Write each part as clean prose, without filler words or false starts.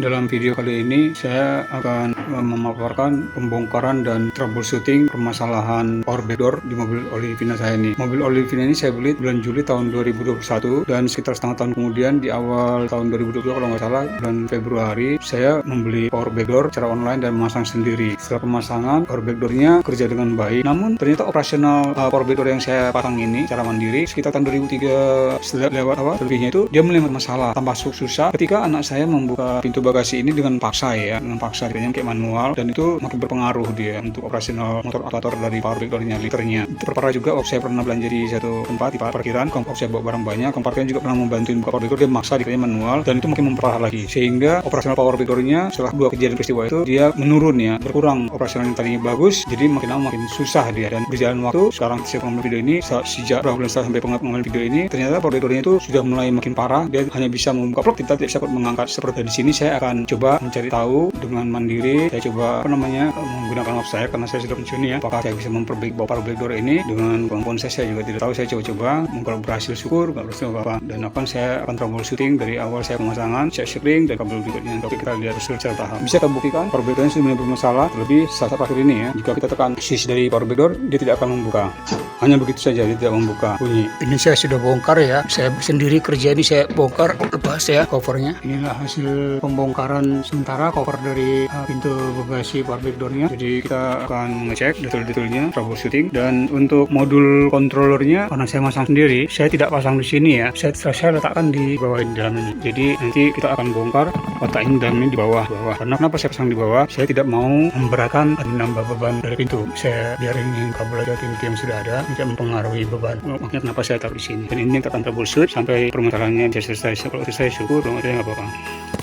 Dalam video kali ini saya akan memaparkan pembongkaran dan troubleshooting permasalahan power backdoor di mobil Olivina saya ini. Mobil Olivina ini saya beli bulan Juli tahun 2021 dan sekitar setengah tahun kemudian di awal tahun 2022 kalau nggak salah bulan Februari saya membeli power backdoor secara online dan memasang sendiri. Setelah pemasangan power backdoornya kerja dengan baik, namun ternyata operasional power backdoor yang saya pasang ini secara mandiri sekitar tahun 2003 lewat lebihnya itu dia mulai masalah, tambah susah ketika anak saya membuka pintu bagasi ini dengan paksa dengan paksa kayak manual, dan itu makin berpengaruh dia untuk operasional motor aktuator dari power backdoornya, liternya. Terparah juga waktu saya pernah belanja di satu tempat di parkiran, waktu saya bawa barang banyak, parkiran juga pernah membantuin buka power backdoor, dia maksa dikanya manual dan itu makin memperparah lagi, sehingga operasional power backdoornya setelah 2 kejadian peristiwa itu dia menurun berkurang. Operasional yang tadinya bagus jadi makin lama makin susah dia, dan berjalan waktu sekarang saya mengambil video ini sejak berapa bulan setelah sampai mengambil video ini ternyata power backdoornya itu sudah mulai makin parah, dia hanya bisa membuka plug, kita tidak bisa mengangkat. Seperti di sini saya akan coba mencari tahu dengan mandiri, saya coba menggunakan web saya karena saya sudah pensiun apakah saya bisa memperbaiki power backdoor ini dengan kemampuan saya juga tidak tahu. Saya coba-coba, kalau berhasil syukur, kalau berhasil apa, dan saya akan troubleshooting dari awal saya pemasangan, saya sharing dan kabel berikutnya. Oke, kita lihat secara tahap. Bisa kita buktikan power backdoornya sudah bermasalah, terlebih saat terakhir ini jika kita tekan switch dari power backdoor dia tidak akan membuka, hanya begitu saja, dia tidak membuka bunyi. Ini saya sudah bongkar saya sendiri kerja ini, saya bongkar, lepas covernya. Inilah hasil pembongkaran sementara cover dari pintu bagasi power backdoornya. Jadi kita akan ngecek detail-detailnya, troubleshooting. Dan untuk modul controllernya karena saya masang sendiri, saya tidak pasang di sini saya letakkan di bawah di dalam ini. Jadi nanti kita akan bongkar letakkan dalam ini di bawah. Karena kenapa saya pasang di bawah? Saya tidak mau memberatkan dan menambah beban dari pintu. Saya biarin kabel aja pintu yang sudah ada, tidak mempengaruhi beban. Makanya kenapa saya taruh di sini. Dan ini kita akan troubleshoot sampai permasalahannya bisa selesai. Kalau selesai syukur, kalau tidak apa-apa.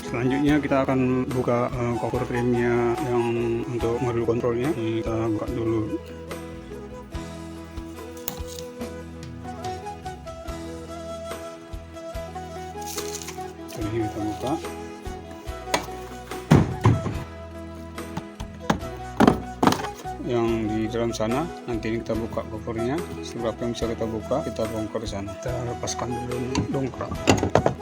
Selanjutnya kita akan buka cover frame-nya yang untuk modul kontrolnya. Kita buka dulu. Jadi kita buka. Yang di dalam sana nanti ini kita buka covernya, seberapa yang bisa kita buka kita bongkar di sana. Kita lepaskan dulu dongkrak,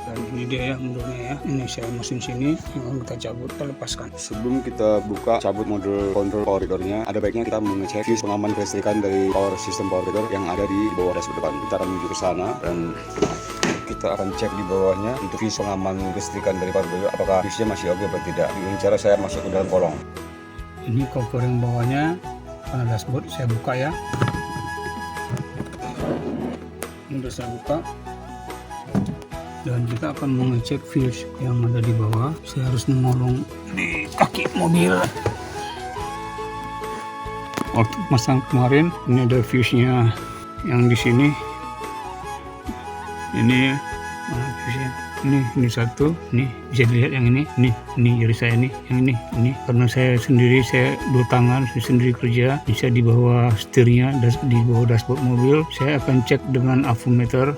dan ini dia mundurnya ini saya mesin sini yang kita cabut, kita lepaskan. Sebelum kita buka cabut modul kontrol power backdoornya, ada baiknya kita mengecek fuse pengaman kelistrikan dari power system power backdoor yang ada di bawah dashboard depan. Kita akan menuju ke sana dan kita akan cek di bawahnya untuk fuse pengaman kelistrikan dari power backdoor, apakah fuse-nya masih oke atau tidak. Dengan cara saya masuk ke dalam kolong. Ini cover yang bawahnya karena dashboard, saya buka ini sudah saya buka, dan kita akan mengecek fuse yang ada di bawah. Saya harus menolong di kaki mobil. Waktu pasang kemarin ini ada fuse-nya yang di sini, ini fuse-nya ini satu, ini bisa dilihat yang ini jari saya yang ini karena saya sendiri, saya 2 tangan, saya sendiri kerja, bisa di bawah setirnya, di bawah dashboard mobil. Saya akan cek dengan avometer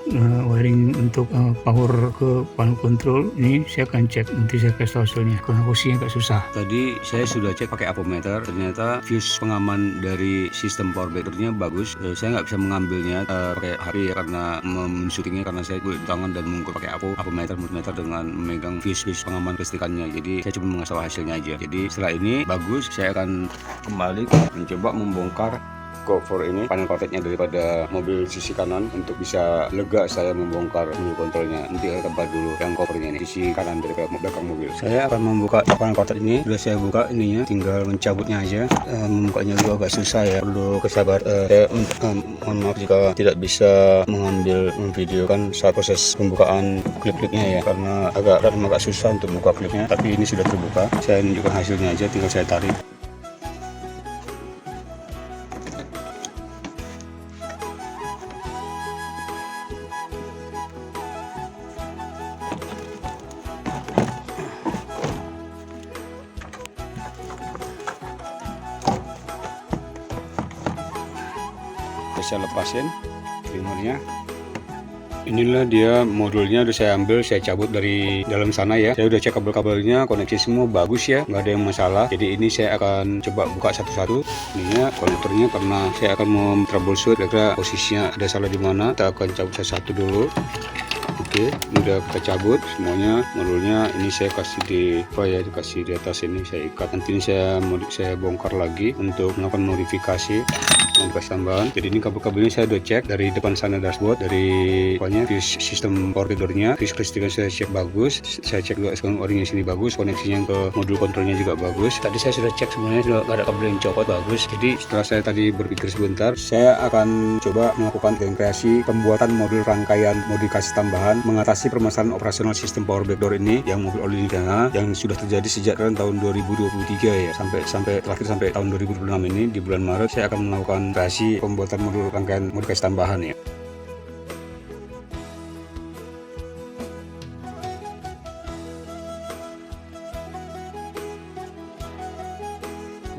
wiring untuk power ke panel control. Ini saya akan cek, nanti saya kasih tahu hasilnya karena posisinya agak susah. Tadi saya sudah cek pakai avometer, ternyata fuse pengaman dari sistem power backdoornya bagus. Saya nggak bisa mengambilnya pakai HP karena men-shootingnya, karena saya di tangan dan mengukur pakai avometer dengan memegang fuse pengaman kelistrikannya. Jadi saya cuma mengasah hasilnya aja. Jadi setelah ini bagus, saya akan kembali mencoba membongkar cover ini, panel koteknya daripada mobil sisi kanan, untuk bisa lega saya membongkar modul kontrolnya. Nanti kita tempat dulu yang covernya ini, sisi kanan daripada belakang mobil. Saya akan membuka panel kotek ini. Sudah saya buka ininya, tinggal mencabutnya aja. Membukanya juga agak susah perlu kesabaran. Saya mohon maaf jika tidak bisa mengambil memvideokan saat proses pembukaan klip-klipnya karena agak susah untuk buka klipnya. Tapi ini sudah terbuka. Saya tunjukkan hasilnya aja, tinggal saya tarik. Saya lepasin trimmernya. Inilah dia modulnya, udah saya ambil, saya cabut dari dalam sana Saya udah cek kabel-kabelnya, koneksi semua bagus nggak ada yang masalah. Jadi ini saya akan coba buka satu-satu. Ininya konektornya, karena saya akan troubleshoot kira-kira posisinya ada salah di mana. Kita akan cabut satu dulu. Oke, Oke, ini udah kita cabut semuanya modulnya. Ini saya kasih di dikasih di atas ini, saya ikat. Nanti ini saya bongkar lagi untuk melakukan modifikasi tambahan. Jadi ini kabel-kabelnya saya udah cek dari depan sana dashboard, dari pokoknya fuse sistem power backwardnya, fuse kelistrikan saya cek bagus. Saya cek juga sekarang orinya sini bagus, koneksinya ke modul kontrolnya juga bagus. Tadi saya sudah cek semuanya, sudah nggak ada kabel yang copot, bagus. Jadi setelah saya tadi berpikir sebentar, saya akan coba melakukan kreasi pembuatan modul rangkaian modifikasi tambahan mengatasi permasalahan operasional sistem power backdoor ini yang mobil oli Indiana yang sudah terjadi sejak tahun 2023 ya, sampai terakhir sampai tahun 2026 ini di bulan Maret saya akan melakukan kreasi pembuatan modul rangkaian modifikasi tambahan ya.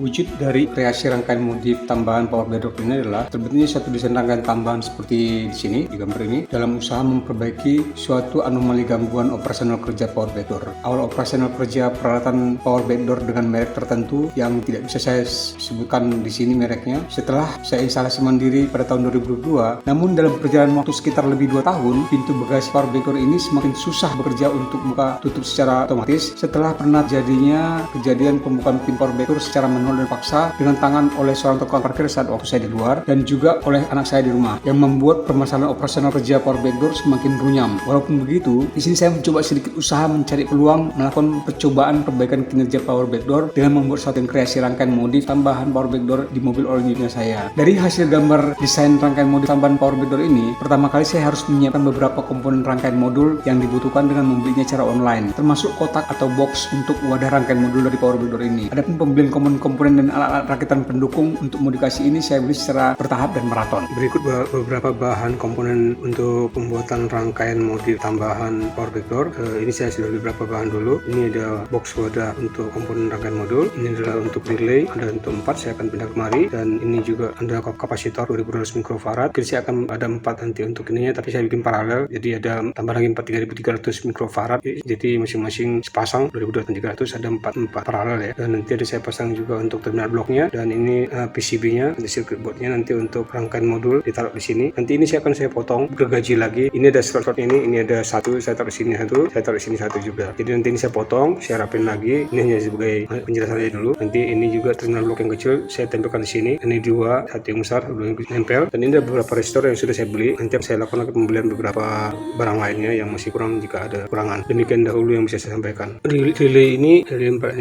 Wujud dari kreasi rangkaian modif tambahan power backdoor ini adalah terbentuknya suatu desain rangkaian tambahan seperti di sini di gambar ini dalam usaha memperbaiki suatu anomali gangguan operasional kerja power backdoor. Awal operasional kerja peralatan power backdoor dengan merek tertentu yang tidak bisa saya sebutkan di sini mereknya setelah saya instalasi mandiri pada tahun 2022. Namun dalam perjalanan waktu sekitar lebih 2 tahun, pintu bagasi power backdoor ini semakin susah bekerja untuk buka tutup secara otomatis setelah pernah jadinya kejadian pembukaan pintu power backdoor secara manual dan paksa dengan tangan oleh seorang tukang parkir saat waktu saya di luar dan juga oleh anak saya di rumah yang membuat permasalahan operasional kerja power backdoor semakin runyam. Walaupun begitu, di sini saya mencoba sedikit usaha mencari peluang melakukan percobaan perbaikan kinerja power backdoor dengan membuat suatu kreasi rangkaian modif tambahan power backdoor di mobil all new saya. Dari hasil gambar desain rangkaian modif tambahan power backdoor ini, pertama kali saya harus menyiapkan beberapa komponen rangkaian modul yang dibutuhkan dengan membelinya secara online, termasuk kotak atau box untuk wadah rangkaian modul dari power backdoor ini. Adapun pembelian komponen dan alat-alat rakitan pendukung untuk modifikasi ini saya beli secara bertahap dan maraton. Berikut beberapa bahan komponen untuk pembuatan rangkaian modif tambahan power backdoor. Ini saya sudah beli beberapa bahan dulu. Ini ada box wadah untuk komponen rangkaian modul. Ini adalah untuk relay, ada untuk 4, saya akan pindah kemari. Dan ini juga ada kapasitor 2200 mikrofarad. Jadi saya akan ada 4 nanti untuk ininya, tapi saya bikin paralel. Jadi ada tambah lagi 3300 mikrofarad. Jadi masing-masing sepasang 2200 dan 300 ada 4 paralel ya. Dan nanti ada saya pasang juga untuk terminal bloknya, dan ini PCB-nya, ada circuit board-nya nanti untuk rangkaian modul ditaruh di sini. Nanti ini saya akan potong gergaji lagi. Ini ada slot ini ada satu, saya taruh di sini satu, saya taruh di sini satu juga. Jadi nanti ini saya potong, saya rapin lagi. Ini hanya sebagai penjelasan aja dulu. Nanti ini juga terminal blok yang kecil saya tempelkan di sini. Ini 2, satu yang besar, 2 yang nempel. Dan ini ada beberapa resistor yang sudah saya beli. Nanti saya lakukan lagi pembelian beberapa barang lainnya yang masih kurang jika ada kurangan. Demikian dahulu yang bisa saya sampaikan. Relay ini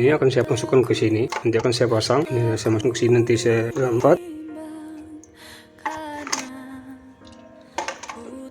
akan saya masukkan ke sini. Nanti akan saya pasang. Ini saya masuk ke sini, nanti saya 4.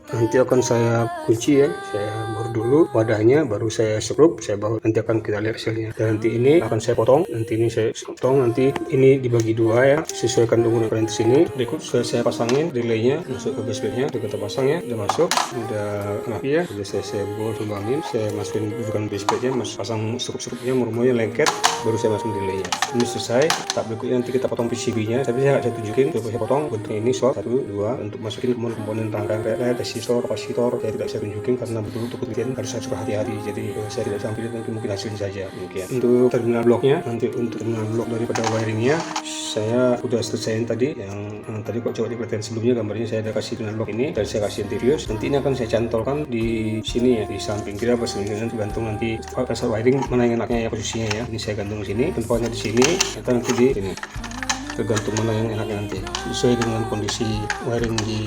Nanti akan saya kunci ya, saya bor dulu wadahnya, baru saya skrup, saya baut. Nanti akan kita lihat hasilnya. Dan nanti ini akan saya potong, nanti ini saya potong, nanti ini dibagi 2 ya, sesuaikan dengan ukuran di sini. Berikut saya pasangin relaynya, masuk ke baseplate-nya, udah kita pasang ya, udah masuk, udah rapi ya, udah saya bor sumbangin, saya masukin bukan baseplate-nya, pasang skrup-skrupnya, murmurnya lengket, baru saya masukin relaynya. Ini selesai. Tahap berikutnya nanti kita potong PCB-nya, tapi saya tunjukin, coba saya potong bentuknya ini slot 1, 2 untuk masukin komponen rangkaian relay, kapasitor saya tidak saya tunjukin karena betul untuk kemudian harus saya hati-hati, jadi saya tidak sampai nanti mungkin hasilnya saja demikian. Untuk terminal bloknya, nanti untuk terminal blok daripada wiringnya saya udah selesaiin tadi yang tadi kok coba diperhatikan sebelumnya gambarnya saya ada kasih terminal blok ini dan saya kasih anti-fuse. Nanti ini akan saya cantolkan di sini ya, di samping kiri apa sebenarnya tergantung nanti pasar wiring mana yang enaknya ya posisinya ya. Ini saya gantung di sini, tempatnya di sini atau nanti di sini, tergantung mana yang enaknya nanti sesuai dengan kondisi wiring di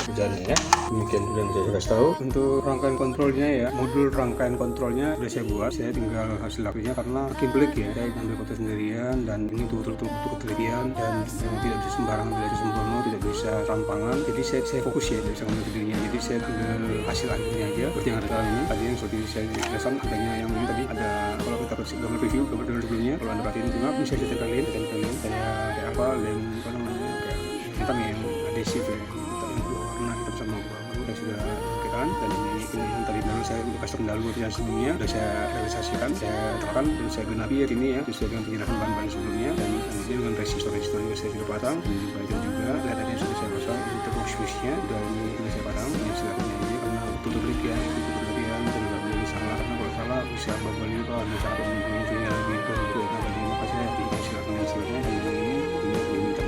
kerjaannya ya. Demikian yang saya kasih tahu. Untuk rangkaian kontrolnya ya, modul rangkaian kontrolnya sudah saya buat, saya tinggal hasil akhirnya karena makin pelik ya, saya ambil foto sendirian dan ini betul-betul butuh ketelitian dan tidak bisa sembarangan, tidak bisa sembrono, tidak bisa rampangan. Jadi saya fokus ya, tidak bisa ngambil videonya, jadi saya tinggal hasil akhirnya aja seperti yang ada sekarang ini. Tadi yang seperti saya jelaskan adanya yang ini tadi ada, kalau kita kasih gambar review gambar dari sebelumnya, kalau anda perhatiin cuma bisa saya tempelin saya kayak apa, lem apa namanya, kayak hitam yang adhesif ya, warna hitam sama baru yang sudah dipakai, dan ini yang tadi baru saya udah custom dahulu yang sebelumnya sudah saya realisasikan, saya terapkan dan saya genapi ya ini ya sesuai dengan penjelasan bahan-bahan sebelumnya, dan ini dengan resistor yang saya sudah pasang, dan juga itu juga lihat tadi yang sudah saya pasang untuk box fuse-nya dan ini sudah saya pasang yang silakan ini karena tutup ya, itu berlebihan dan nggak boleh salah, karena kalau salah bisa babal juga ada cara menghubunginya lagi itu ya. Tadi maka saya silakan yang silakan dan ini minta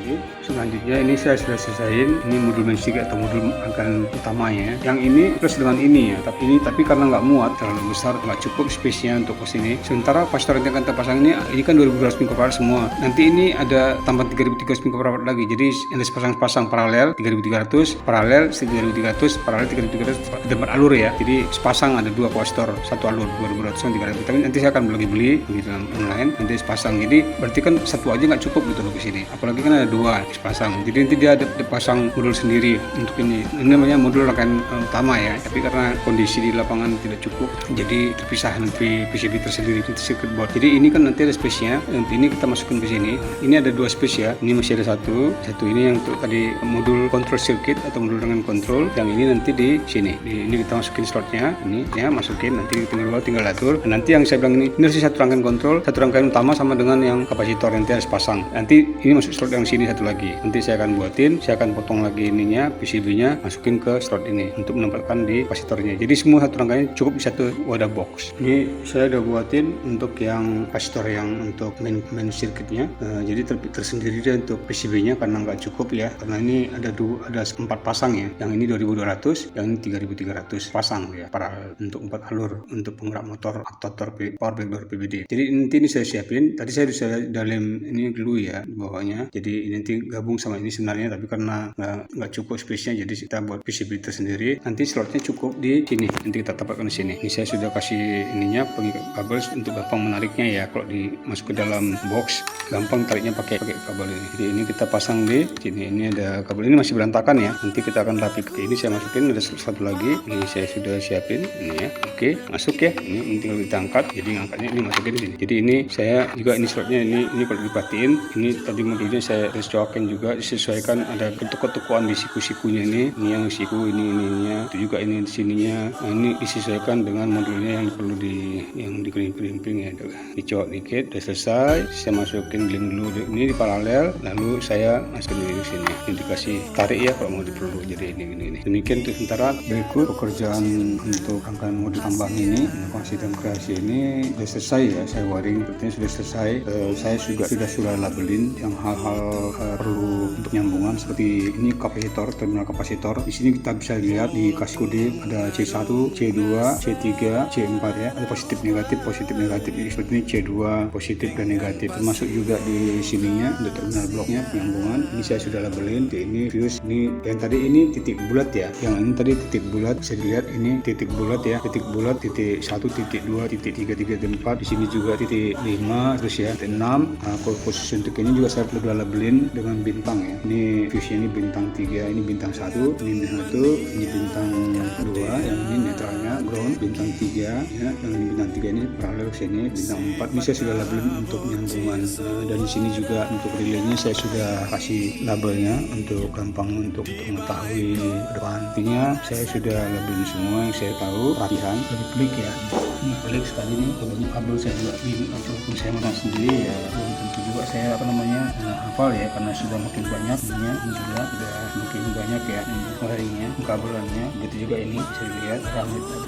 ini selanjutnya ini saya sudah selesaiin, ini modul main stick atau modul rangkaian utamanya. Yang ini plus dengan ini ya, tapi karena nggak muat terlalu besar, nggak cukup space-nya untuk ke sini. Sementara kapasitor yang akan kita pasang ini kan 2200 mikrofarad semua. Nanti ini ada tambah 3300 mikrofarad lagi. Jadi yang pasang paralel 3300, paralel 3300, paralel 3300 ada alur ya. Jadi sepasang ada dua kapasitor, satu alur 2200 dan 300. Tapi nanti saya akan beli di dalam online, nanti sepasang. Jadi berarti kan satu aja nggak cukup gitu loh ke sini. Apalagi kan ada dua sepasang. Jadi nanti dia ada pasang modul sendiri untuk ini. Ini namanya modul rangkaian utama ya. Tapi karena kondisi di lapangan tidak cukup, jadi terpisah nanti PCB tersendiri nanti circuit board. Jadi ini kan nanti ada space-nya. Nanti ini kita masukin ke sini. Ini ada dua space ya. Ini masih ada satu ini yang untuk tadi modul control circuit atau modul dengan kontrol. Yang ini nanti di sini. Ini kita masukin slotnya. Ini ya masukin. Nanti tinggal atur. Dan nanti yang saya bilang ini harus satu rangkaian kontrol, satu rangkaian utama sama dengan yang kapasitor nanti harus pasang. Nanti ini masuk slot yang sini satu lagi. Nanti saya akan buatin, saya akan potong lagi ininya, PCB-nya, masukin ke slot ini untuk menempatkan di kapasitornya. Jadi semua satu rangkaian cukup di satu wadah box. Ini saya udah buatin untuk yang kapasitor yang untuk main circuitnya. Jadi tersendiri dia untuk PCB-nya karena nggak cukup ya. Karena ini ada 4 pasang ya. Yang ini 2200, yang ini 3300 pasang ya. Paralel untuk 4 alur untuk penggerak motor aktuator power backdoor PBD. Jadi nanti ini saya siapin. Tadi saya sudah dalam ini dulu ya di bawahnya. Jadi ini nanti gabung sama ini sebenarnya, tapi karena nggak cukup space-nya, jadi kita buat PCB tersendiri. Nanti slotnya cukup di sini. Nanti kita tempatkan di sini. Ini saya sudah kasih ininya pengikat kabel untuk gampang menariknya ya. Kalau dimasuk ke dalam box, gampang tariknya pakai kabel ini. Jadi ini kita pasang di sini. Ini ada kabel, ini masih berantakan ya. Nanti kita akan rapi. Ini saya masukin, ada satu lagi. Ini saya sudah siapin ini ya. Oke, masuk ya. Ini tinggal kita angkat. Jadi ngangkatnya ini masukin sini. Jadi ini saya juga ini slotnya ini kalau dipatiin, ini tadi modulnya saya cocokin juga, disesuaikan ada ketuk-ketukan di siku-sikunya ini yang siku ininya, itu juga ini di sininya. Nah, ini disesuaikan dengan modulnya yang perlu yang di crimping ya. Dicok dikit, udah selesai. Saya masukin link dulu ini di paralel, lalu saya masukin di sini. Ini dikasih tarik ya kalau mau diperlu. Jadi ini. Demikian untuk sementara. Berikut pekerjaan untuk rangkaian modul tambahan ini, sistem kreasi ini sudah selesai ya. Saya wiring sepertinya sudah selesai. Saya juga sudah labelin yang hal-hal perlu untuk nyambungan seperti ini kapasitor, terminal kapasitor. Di sini kita bisa lihat dikasih kode ada C1, C2, C3, C4 ya. Ada positif negatif. Ini seperti ini C2 positif dan negatif. Termasuk juga di sininya ada terminal bloknya penyambungan. Ini saya sudah labelin. Ini fuse. Ini yang tadi ini titik bulat ya. Yang ini tadi titik bulat. Bisa dilihat ini titik bulat ya. Titik bulat titik 1, titik 2, titik 3, titik 4. Di sini juga titik 5 terus ya. Titik 6. Khusus untuk ini juga saya sudah labelin dengan bintang ya. Ini fuse ini bintang 3, ini bintang 1, ini bintang 1, ini bintang 2, yang ini netralnya ground, bintang 3 ya, yang ini bintang 3 ini paralel ke sini, bintang 4 ini saya sudah labelin untuk nyambungan. Dan di sini juga untuk relaynya saya sudah kasih labelnya untuk gampang untuk mengetahui depan. Intinya saya sudah labelin semua yang saya tahu, latihan dari klik ya. Ini klik sekali nih, kalau kabel saya juga bingung, walaupun saya masang sendiri ya belum tentu juga saya hafal ya, karena sudah makin banyak ini juga sudah makin banyak ya wiringnya, kabelannya. Begitu juga ini bisa dilihat.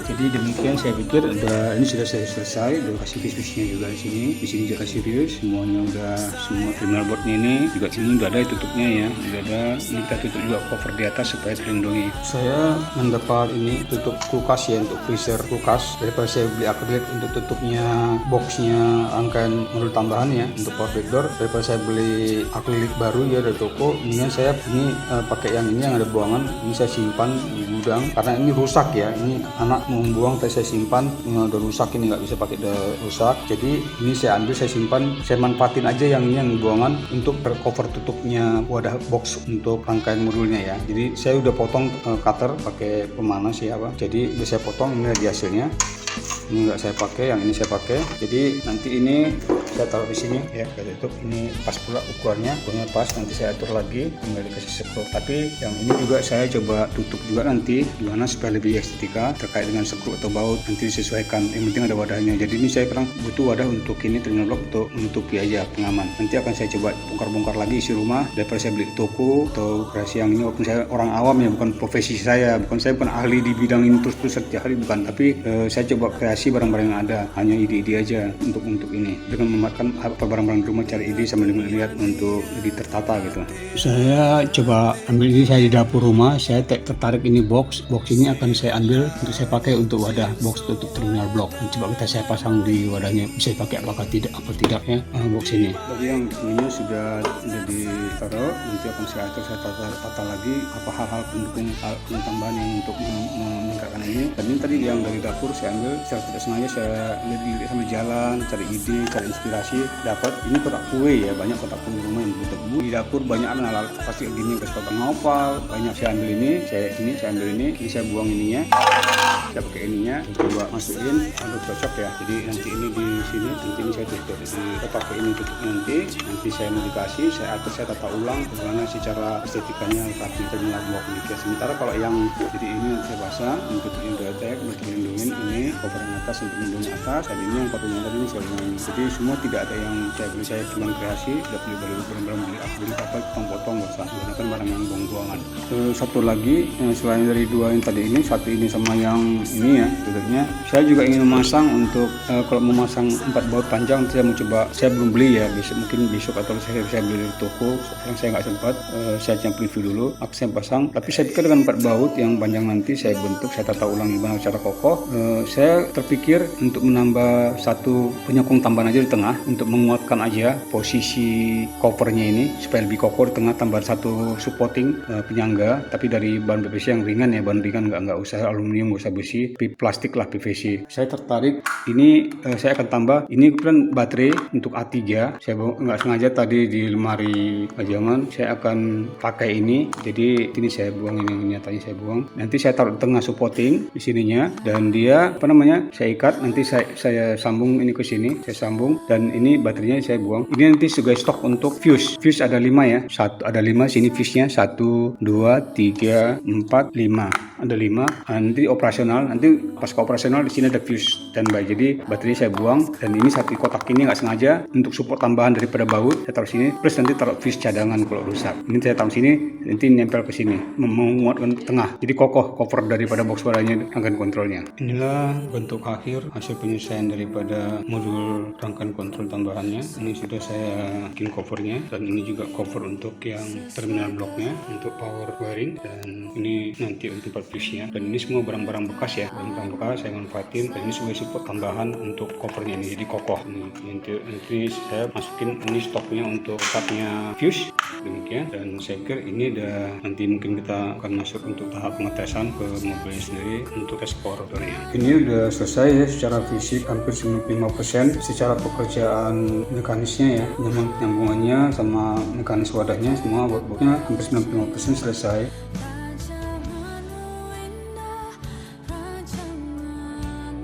Jadi demikian saya pikir ini sudah saya selesai. Udah kasih fuse-nya juga di sini juga kasih fuse, semuanya udah, semua terminal boardnya ini juga sini udah ada tutupnya ya, udah ada. Ini kita tutup juga cover di atas supaya terlindungi. Saya mendapat ini tutup kulkas ya, untuk freezer kulkas. Daripada saya beli akrilik untuk tutupnya boxnya rangkaian modul tambahan ya untuk power backdoor, daripada saya beli akrilik baru ya dari toko, mendingan saya ini pakai yang ini yang ada buangan. Ini saya simpan di gudang karena ini rusak ya. Ini anak mau membuang, tapi saya simpan, ini udah rusak, ini nggak bisa pakai, udah rusak. Jadi ini saya ambil, saya simpan, saya manfaatin aja yang ini yang buangan untuk cover tutupnya wadah box untuk rangkaian modulnya ya. Jadi saya udah potong cutter pakai pemanas ya apa. Jadi udah saya potong, ini lagi hasilnya. Ini nggak saya pakai, yang ini saya pakai. Jadi nanti ini saya taruh di sini ya, saya tutup. Ini pas pula ukurannya pas. Nanti saya atur lagi, tinggal dikasih sekrup. Tapi yang ini juga saya coba tutup juga nanti gimana supaya lebih estetika terkait dengan sekrup atau baut, nanti disesuaikan. Yang penting ada wadahnya. Jadi ini saya kurang butuh wadah untuk ini terminal blok untuk menutupi aja pengaman. Nanti akan saya coba bongkar-bongkar lagi isi rumah daripada saya beli di toko atau kreasi yang ini. Walaupun saya orang awam ya, bukan profesi saya bukan ahli di bidang ini terus setiap hari, bukan. Tapi saya coba kreasi barang-barang yang ada, hanya ide-ide aja untuk ini dengan menyematkan apa barang-barang di rumah, cari ide sambil melihat untuk lebih tertata gitu. Saya coba ambil ini, saya di dapur rumah, saya tertarik ini box ini akan saya ambil untuk saya pakai untuk wadah box untuk terminal blok. Coba saya pasang di wadahnya, bisa dipakai apakah tidak ya box ini. Jadi yang ininya sudah ditaruh, nanti akan saya atur, saya tata lagi apa hal-hal pendukung tambahan yang untuk meningkatkan ini. Dan ini tadi yang dari dapur saya ambil secara tidak sengaja, saya lihat sambil jalan, cari ide, cari inspirasi, dapat ini kotak kue ya, banyak kotak kue di rumah yang berdebu. Di dapur banyak hal pasti gini, kesempatan ngopal banyak. Saya ambil ini, saya ambil ini saya buang ininya, saya pakai ininya, coba masukin, aduh cocok ya. Jadi nanti ini di sini, nanti ini saya tutup, saya pakai ini tutup, nanti saya modifikasi, saya atur, saya tata ulang bagaimana secara estetikanya rapi terminal blok ini. Sementara kalau yang jadi ini saya pasang untuk indotek, untuk melindungi ini cover yang atas untuk melindungi atas, dan ini yang covernya tadi ini saya lindungi. Jadi semua tidak ada yang saya beli, saya cuma kreasi, tidak beli barang-barang beli apa potong-potong, nggak usah menggunakan barang yang buang-buangan. Satu lagi selain dari dua yang tadi ini, satu ini sama yang ini ya, sebetulnya saya juga ingin memasang untuk kalau memasang 4 baut panjang, saya mau coba, saya belum beli ya, mungkin besok atau saya bisa beli dari toko, sekarang saya nggak sempat, saya cuma preview dulu, aku saya pasang. Tapi saya pikir dengan 4 baut yang panjang nanti saya bentuk, saya tata ulang gimana cara kokoh. Saya terpikir untuk menambah satu penyokong tambahan aja di tengah untuk menguatkan aja posisi covernya ini supaya lebih kokoh di tengah, tambah satu supporting penyangga tapi dari bahan PVC yang ringan ya, bahan ringan, nggak usah aluminium, nggak usah besi, plastik lah PVC. Saya tertarik ini, saya akan tambah ini kebetulan baterai untuk A3, saya nggak sengaja tadi di lemari pajangan saya akan pakai ini, jadi ini saya buang, ini nyatanya saya buang, nanti saya taruh di tengah supporting di sininya, dan dia saya ikat, nanti saya sambung ini ke sini, saya sambung, dan ini baterainya saya buang. Ini nanti sebagai stok untuk fuse ada 5 ya, ada 5 sini fuse-nya, 1 2 3 4 5, ada 5. Nanti operasional, nanti pas ke operasional di sini ada fuse standby, jadi baterai saya buang, dan ini satu kotak ini nggak sengaja untuk support tambahan daripada baut saya taruh sini, plus nanti taruh fuse cadangan kalau rusak, ini saya taruh sini, nanti nempel ke sini menguatkan tengah, jadi kokoh cover daripada box wadahnya, rangkaian kontrolnya. Inilah bentuk akhir hasil penyelesaian daripada modul rangkaian kontrol tambahannya. Ini sudah saya bikin covernya, dan ini juga cover untuk yang terminal bloknya untuk power wiring, dan ini nanti untuk fuse-nya, dan ini semua barang-barang bekas ya, barang-barang bekas saya manfaatin, dan ini sebagai support tambahan untuk covernya ini, jadi kokoh. Nanti saya masukin ini stoknya untuk catnya fuse, demikian. Dan saya kira ini udah, nanti mungkin kita akan masuk untuk tahap pengetesan ke mobilnya sendiri untuk tes powernya. Ini udah selesai ya secara fisik, hampir 95%. Secara pekerjaan mekanisnya ya, nyambungannya sama mekanis wadahnya semua baut-bautnya hampir 95% selesai.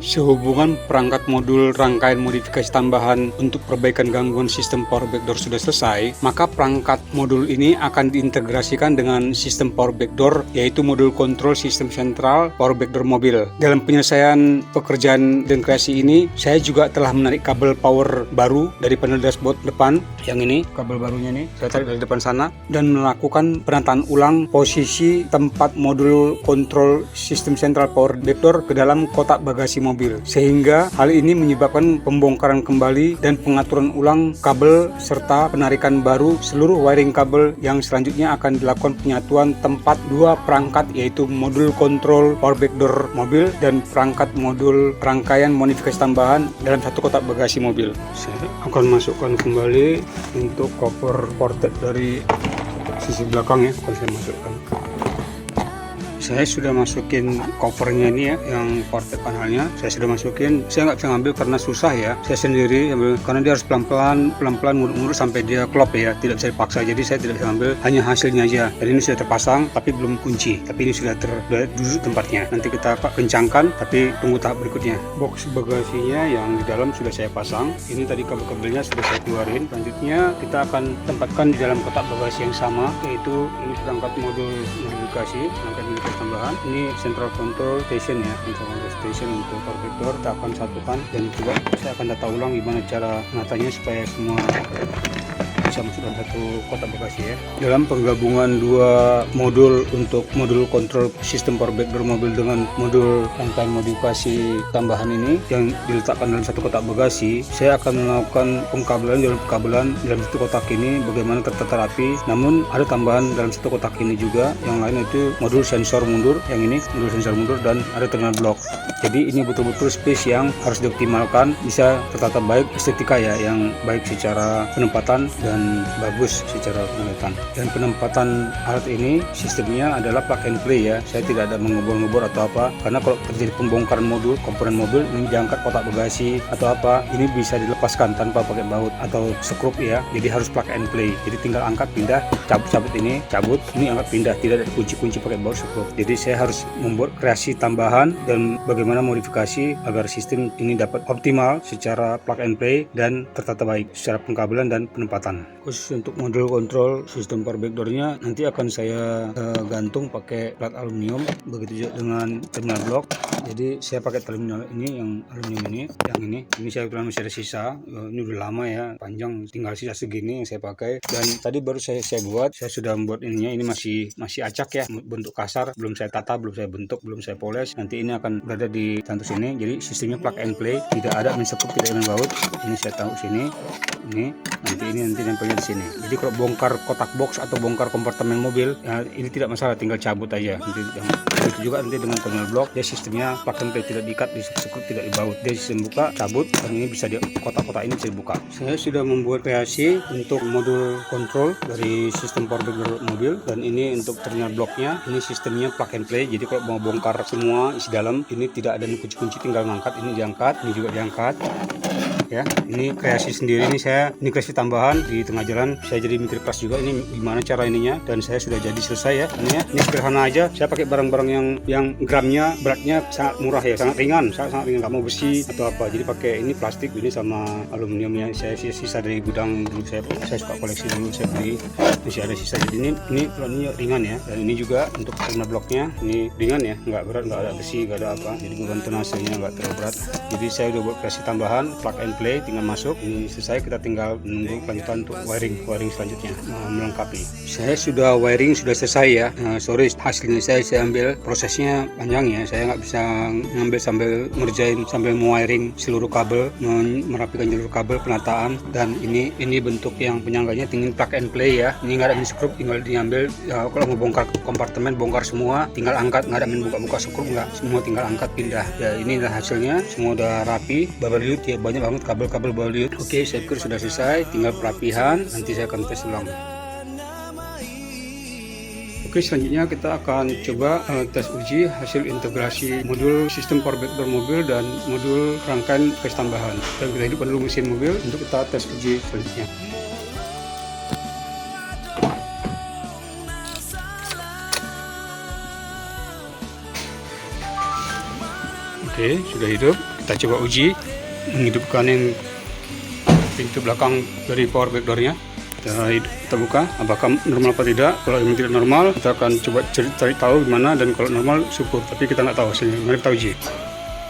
Sehubungan perangkat modul rangkaian modifikasi tambahan untuk perbaikan gangguan sistem power backdoor sudah selesai, maka perangkat modul ini akan diintegrasikan dengan sistem power backdoor, yaitu modul kontrol sistem sentral power backdoor mobil. Dalam penyelesaian pekerjaan dan kreasi ini, saya juga telah menarik kabel power baru dari panel dashboard depan, yang ini kabel barunya nih, saya tarik dari depan sana, dan melakukan penataan ulang posisi tempat modul kontrol sistem sentral power backdoor ke dalam kotak bagasi mobil, sehingga hal ini menyebabkan pembongkaran kembali dan pengaturan ulang kabel serta penarikan baru seluruh wiring kabel, yang selanjutnya akan dilakukan penyatuan tempat dua perangkat, yaitu modul kontrol power backdoor mobil dan perangkat modul rangkaian modifikasi tambahan dalam satu kotak bagasi mobil. Saya akan masukkan kembali untuk cover ported dari sisi belakang ya, akan saya masukkan. Saya sudah masukin covernya ini ya, yang ported panelnya saya sudah masukin. Saya nggak bisa ngambil karena susah ya, saya sendiri ambil, karena dia harus pelan-pelan ngurut-ngurut sampai dia klop ya, tidak bisa dipaksa, jadi saya tidak bisa ngambil, hanya hasilnya aja. Dan ini sudah terpasang tapi belum kunci, tapi ini sudah duduk tempatnya, nanti kita kencangkan, tapi tunggu tahap berikutnya. Box bagasinya yang di dalam sudah saya pasang, ini tadi kabel-kabelnya sudah saya keluarin. Selanjutnya kita akan tempatkan di dalam kotak bagasi yang sama, yaitu ini perangkat modul modifikasi, perangkat modifikasi tambahan. Ini central control station ya, central control station untuk power backdoor kita akan satukan, dan juga saya akan tata ulang gimana cara menatanya supaya semua bisa masuk dalam satu kotak bagasi ya. Dalam penggabungan dua modul untuk modul kontrol sistem power backdoor mobil dengan modul rangkaian modifikasi tambahan ini yang diletakkan dalam satu kotak bagasi, saya akan melakukan pengkabelan dalam satu kotak ini bagaimana tertata rapi. Namun ada tambahan dalam satu kotak ini juga, yang lain itu modul sensor mundur, yang ini modul sensor mundur dan ada terminal blok. Jadi ini betul-betul space yang harus dioptimalkan, bisa tertata baik estetika ya, yang baik secara penempatan dan bagus secara penglihatan. Dan penempatan alat ini sistemnya adalah plug and play ya. Saya tidak ada mengebor-ngebor atau apa, karena kalau terjadi pembongkaran modul komponen mobil ini diangkat kotak bagasi atau apa, ini bisa dilepaskan tanpa pakai baut atau skrup ya. Jadi harus plug and play. Jadi tinggal angkat pindah, cabut ini angkat pindah, tidak ada kunci-kunci pakai baut skrup. Jadi saya harus membuat kreasi tambahan dan bagaimana modifikasi agar sistem ini dapat optimal secara plug and play dan tertata baik secara pengkabelan dan penempatan. Khusus untuk modul kontrol sistem power backdoor-nya nanti akan saya gantung pakai plat aluminium, begitu juga dengan terminal blok. Jadi saya pakai terminal ini yang aluminium ini, ini saya bilang masih ada sisa, ini udah lama ya, panjang, tinggal sisa segini yang saya pakai. Dan tadi baru saya buat, saya sudah membuat ininya, ini masih acak ya, bentuk kasar, belum saya tata, belum saya bentuk, belum saya poles. Nanti ini akan berada di tantus ini. Jadi sistemnya plug and play, tidak ada mensekut, tidak ada baut. Ini saya taruh sini, ini nanti nempelnya di sini. Jadi kalau bongkar kotak box atau bongkar kompartemen mobil, ya, ini tidak masalah, tinggal cabut aja. Nanti itu juga nanti dengan terminal blok, dia sistemnya plug and play, tidak diikat, disekut, tidak dibaut. Dia sistem buka, cabut, dan ini bisa kotak-kotak ini bisa dibuka. Saya sudah membuat kreasi untuk modul kontrol dari sistem power backdoor mobil, dan ini untuk terminal bloknya, ini sistemnya plug and play. Jadi kalau mau bongkar semua isi dalam, ini tidak ada kunci-kunci, tinggal ngangkat, ini diangkat, ini juga diangkat. Ya, ini kreasi sendiri, ini kreasi tambahan di tengah jalan. Saya jadi mikir keras juga ini gimana cara ininya, dan saya sudah jadi selesai ya. Ini sederhana aja. Saya pakai barang-barang yang gramnya, beratnya sangat murah ya, sangat ringan, nggak mau besi atau apa. Jadi pakai ini plastik ini sama aluminiumnya. Saya sisa dari gudang dulu, saya suka koleksi dulu, saya beli masih ada sisa. Jadi ini ringan ya. Dan ini juga untuk terminal bloknya, ini ringan ya, nggak berat, nggak ada besi, nggak ada apa. Jadi beban tonasenya nggak terlalu berat. Jadi saya udah buat kreasi tambahan plug and play, tinggal masuk. Ini selesai, kita tinggal menunggu kelanjutan untuk wiring selanjutnya melengkapi. Saya sudah wiring sudah selesai ya. Sorry, hasilnya saya ambil, prosesnya panjang ya. Saya nggak bisa ngambil sambil ngerjain, sambil mewiring seluruh kabel, merapikan jalur kabel, penataan. Dan ini bentuk yang penyangganya tinggal plug and play ya. Ini nggak ada skrup, tinggal diambil ya. Kalau mau bongkar kompartemen, bongkar semua, tinggal angkat, nggak ada buka skrup, nggak, semua tinggal angkat pindah ya. Inilah hasilnya, semua udah rapi. Baberliut ya, banyak banget kabel-kabel baberliut. Oke, saya pikir sudah selesai, tinggal perapihan. Nanti saya akan tes ulang. Oke, selanjutnya kita akan coba tes uji hasil integrasi modul sistem power backdoor mobil dan modul rangkaian tes tambahan. Dan kita hidupkan dulu mesin mobil untuk kita tes uji selanjutnya. Oke, sudah hidup. Kita coba uji menghidupkan yang pintu belakang dari power backdoor-nya. Kita buka, apakah normal apa tidak. Kalau memang tidak normal, kita akan coba cari tahu gimana, dan kalau normal syukur, tapi kita nggak tahu hasilnya. Mari kita uji.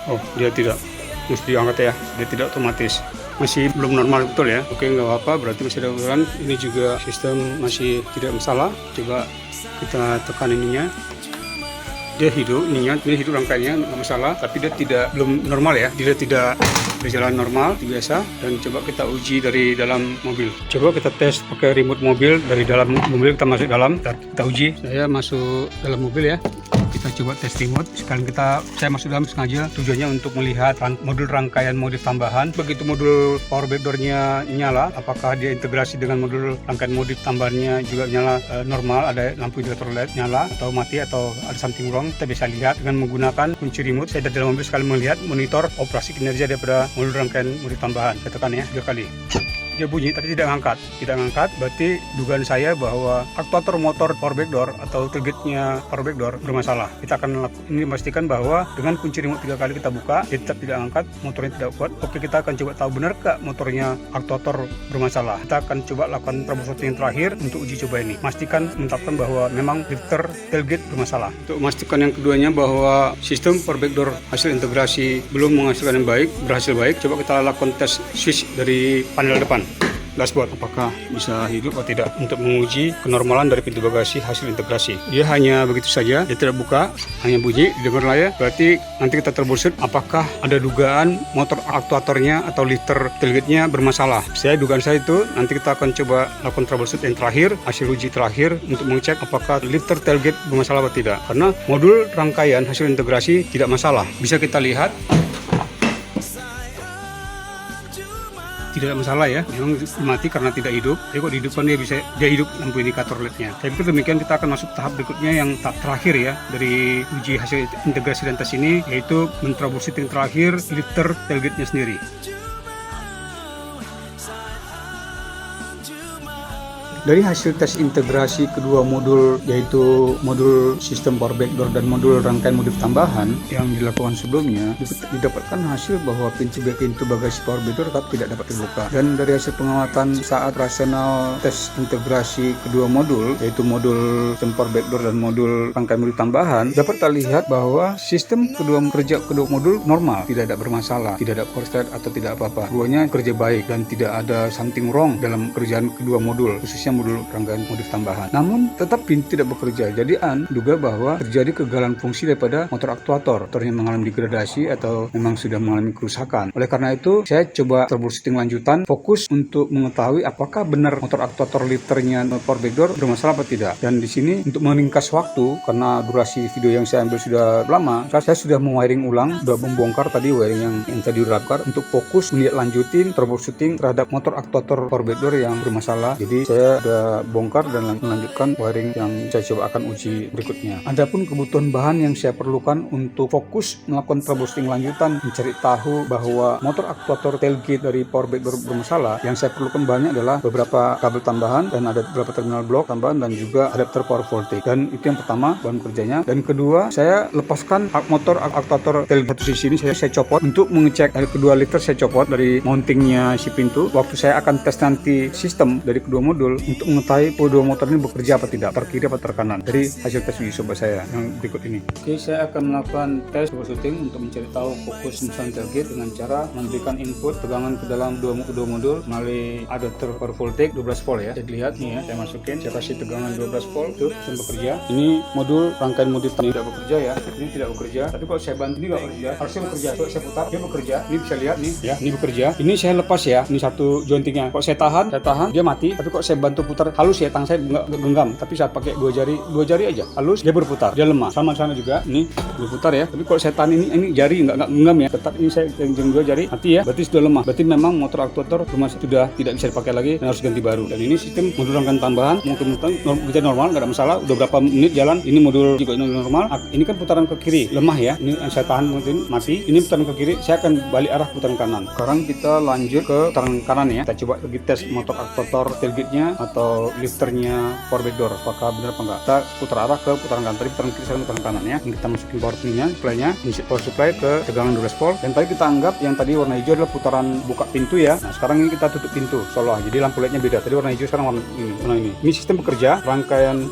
Oh, dia tidak, mesti diangkat ya, dia tidak otomatis, masih belum normal betul ya. Oke, nggak apa-apa, berarti masih ada ukuran. Ini juga sistem masih tidak masalah. Coba kita tekan ininya, dia hidup, ini hidup rangkaiannya, nggak masalah, tapi dia belum normal ya, dia tidak berjalan normal biasa. Dan coba kita uji dari dalam mobil. Coba kita tes pakai remote mobil, dari dalam mobil kita masuk dalam, kita uji. Saya masuk dalam mobil ya. Kita coba tes remote. Sekarang saya masuk dalam sengaja, tujuannya untuk melihat modul rangkaian modif tambahan. Begitu modul power backdoor-nya nyala, apakah dia integrasi dengan modul rangkaian modif tambahannya juga nyala normal, ada lampu indikator LED nyala atau mati atau ada something wrong. Kita bisa lihat dengan menggunakan kunci remote. Saya dari dalam mobil sekali melihat monitor operasi kinerja daripada modul rangkaian modif tambahan. Saya tekan ya 2 kali. Dia bunyi tapi tidak ngangkat, berarti dugaan saya bahwa aktuator motor power backdoor atau tailgate-nya power backdoor bermasalah. Kita akan memastikan bahwa dengan kunci remote 3 kali kita buka, dia tetap tidak angkat, motornya tidak kuat. Oke, kita akan coba tahu benar gak motornya aktuator bermasalah. Kita akan coba lakukan troubleshooting yang terakhir untuk uji coba ini. Pastikan menetapkan bahwa memang lifter tailgate bermasalah. Untuk memastikan yang keduanya bahwa sistem power backdoor hasil integrasi belum menghasilkan yang baik, berhasil baik, coba kita lakukan tes switch dari panel depan. dashboard apakah bisa hidup atau tidak untuk menguji kenormalan dari pintu bagasi hasil integrasi. Dia hanya begitu saja, dia tidak buka, hanya bunyi didengar layar. Berarti nanti kita troubleshoot apakah ada dugaan motor aktuatornya atau lifter tailgate-nya bermasalah. Dugaan saya itu nanti kita akan coba lakukan troubleshoot yang terakhir, hasil uji terakhir untuk mengecek apakah lifter tailgate bermasalah atau tidak. Karena modul rangkaian hasil integrasi tidak masalah. Bisa kita lihat tidak ada masalah ya, memang mati karena tidak hidup. Jadi kok dihidupkan dia hidup lampu indikator LED-nya. Saya pikir demikian kita akan masuk tahap berikutnya yang tahap terakhir ya dari uji hasil integrasi dan tes ini, yaitu men-troubleshooting terakhir lifter tailgate-nya sendiri. Dari hasil tes integrasi kedua modul, yaitu modul sistem power backdoor dan modul rangkaian modif tambahan yang dilakukan sebelumnya, didapatkan hasil bahwa pintu bagasi power backdoor tetap tidak dapat dibuka. Dan dari hasil pengamatan saat rasional tes integrasi kedua modul, yaitu modul sistem power backdoor dan modul rangkaian modif tambahan, dapat terlihat bahwa sistem kedua modul normal, tidak ada bermasalah, tidak ada korslet atau tidak apa-apa. Keduanya kerja baik dan tidak ada something wrong dalam kerjaan kedua modul, khususnya modul rangkaian modif tambahan. Namun tetap pintu tidak bekerja. Jadi duga bahwa terjadi kegagalan fungsi daripada motor aktuator yang mengalami degradasi atau memang sudah mengalami kerusakan. Oleh karena itu saya coba troubleshooting lanjutan, fokus untuk mengetahui apakah benar motor aktuator lifternya power backdoor bermasalah atau tidak. Dan di sini untuk meringkas waktu, karena durasi video yang saya ambil sudah lama, saya sudah mewiring ulang, sudah membongkar tadi wiring yang tadi dirapkan untuk fokus lanjutin troubleshooting terhadap motor aktuator power backdoor yang bermasalah. Jadi saya sudah bongkar dan melanjutkan wiring yang saya coba akan uji berikutnya. Adapun kebutuhan bahan yang saya perlukan untuk fokus melakukan troubleshooting lanjutan, mencari tahu bahwa motor aktuator tailgate dari power backdoor bermasalah, yang saya perlukan bahannya adalah beberapa kabel tambahan dan ada beberapa terminal blok tambahan dan juga adapter power voltage. Dan itu yang pertama bahan kerjanya. Dan kedua, saya lepaskan motor aktuator tailgate satu sisi ini saya copot untuk mengecek dari kedua liter, saya copot dari mountingnya si pintu. Waktu saya akan tes nanti sistem dari kedua modul untuk mengetahui kedua motor ini bekerja apa tidak, per kiri apa per kanan, dari hasil tes uji coba saya yang berikut ini. Oke, saya akan melakukan tes troubleshooting untuk mencari tahu fokus mesin tailgate dengan cara memberikan input tegangan ke dalam kedua modul melalui adapter power voltage 12 volt ya. Jadi lihat nih ya, saya masukin, saya kasih tegangan 12 volt, itu mesin bekerja. Ini modul rangkaian modif tidak bekerja ya, ini tidak bekerja. Tapi kalau saya bantu ini nggak bekerja, harusnya bekerja. Kalau saya putar, dia bekerja. Ini bisa lihat nih ya, ini bekerja. Ini saya lepas ya, ini satu jointingnya. Kalau saya tahan, dia mati. Tapi kalau saya bantu putar halus ya, tangan saya nggak genggam, tapi saat pakai dua jari aja halus, dia berputar, dia lemah. Sama sana juga, ini berputar ya. Tapi kalau saya tahan ini jari nggak genggam ya, tetap ini saya genggam dua jari, mati ya. Berarti sudah lemah. Berarti memang motor aktuator sudah tidak bisa dipakai lagi dan harus ganti baru. Dan ini sistem modul rangkaian tambahan, mungkin kerja normal, nggak ada masalah. Udah berapa menit jalan, ini modul juga normal. Ini kan putaran ke kiri, lemah ya. Ini saya tahan mungkin mati. Ini putaran ke kiri, saya akan balik arah putaran kanan. Sekarang kita lanjut ke putaran kanan ya. Kita coba lagi tes motor aktuator tailgate-nya atau lifternya power backdoor, apakah benar apa enggak. Kita putar arah ke putaran kanan, tadi putaran kiri, sekarang putaran kanan ya. Ini kita masukin power supply-nya, isi power supply ke tegangan 12 volt. Dan tadi kita anggap yang tadi warna hijau adalah putaran buka pintu ya. Nah sekarang ini kita tutup pintu seolah, jadi lampu LED-nya beda. Tadi warna hijau, sekarang warna ini. Ini sistem bekerja,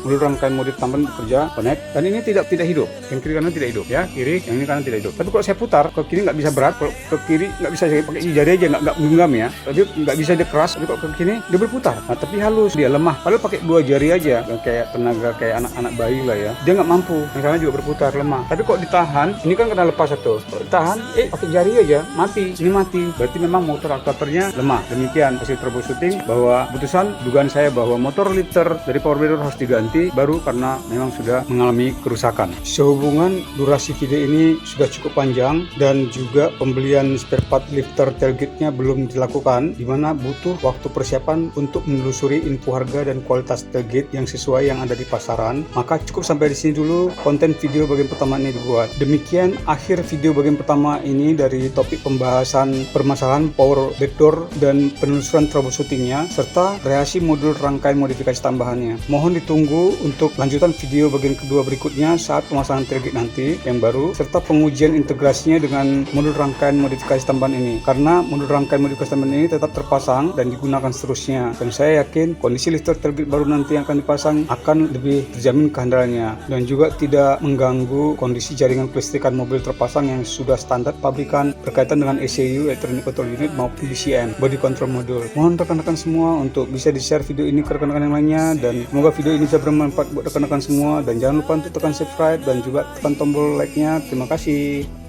modul rangkaian modif tambahan bekerja, connect. Dan ini tidak hidup, yang kiri kanan tidak hidup ya, kiri yang ini kanan tidak hidup. Tapi kalau saya putar ke kiri nggak bisa berat, kalau ke kiri nggak bisa, saya pakai jari aja nggak genggam ya. Tapi nggak bisa dia keras, tapi kalau ke kiri dia berputar. Nah tapi halus, dia lemah. Padahal pakai dua jari aja, kayak tenaga kayak anak bayi lah ya. Dia nggak mampu, yang kanan juga berputar, lemah. Tapi kok ditahan, ini kan kena lepas satu. Kalau ditahan, pakai jari aja, mati. Ini mati. Berarti memang motor aktuatornya lemah. Demikian hasil troubleshooting, bahwa keputusan dugaan saya bahwa motor lifter dari power backdoor harus diganti baru karena memang sudah mengalami kerusakan. Sehubungan durasi video ini sudah cukup panjang dan juga pembelian spare part lifter tailgate-nya belum dilakukan, di mana butuh waktu persiapan untuk menelusuri info harga dan kualitas tailgate yang sesuai yang ada di pasaran. Maka cukup sampai di sini dulu konten video bagian pertama ini dibuat. Demikian akhir video bagian pertama ini dari topik pembahasan permasalahan power backdoor dan penelusuran troubleshootingnya serta reaksi modul rangkaian modifikasi tambahannya. Mohon ditunggu untuk lanjutan video bagian kedua berikutnya saat pemasangan tailgate nanti yang baru serta pengujian integrasinya dengan modul rangkaian modifikasi tambahan ini, karena modul rangkaian modifikasi tambahan ini tetap terpasang dan digunakan seterusnya, dan saya yakin kondisi listrik tailgate baru nanti yang akan dipasang akan lebih terjamin kehandalannya dan juga tidak mengganggu kondisi jaringan kelistrikan mobil terpasang yang sudah standar pabrikan berkaitan dengan ECU Electronic Control Unit maupun BCM Body Control Module. Mohon rekan-rekan semua untuk bisa di-share video ini ke rekan-rekan yang lainnya, dan semoga video ini bisa bermanfaat buat rekan-rekan semua, dan jangan lupa untuk tekan subscribe dan juga tekan tombol like-nya. Terima kasih.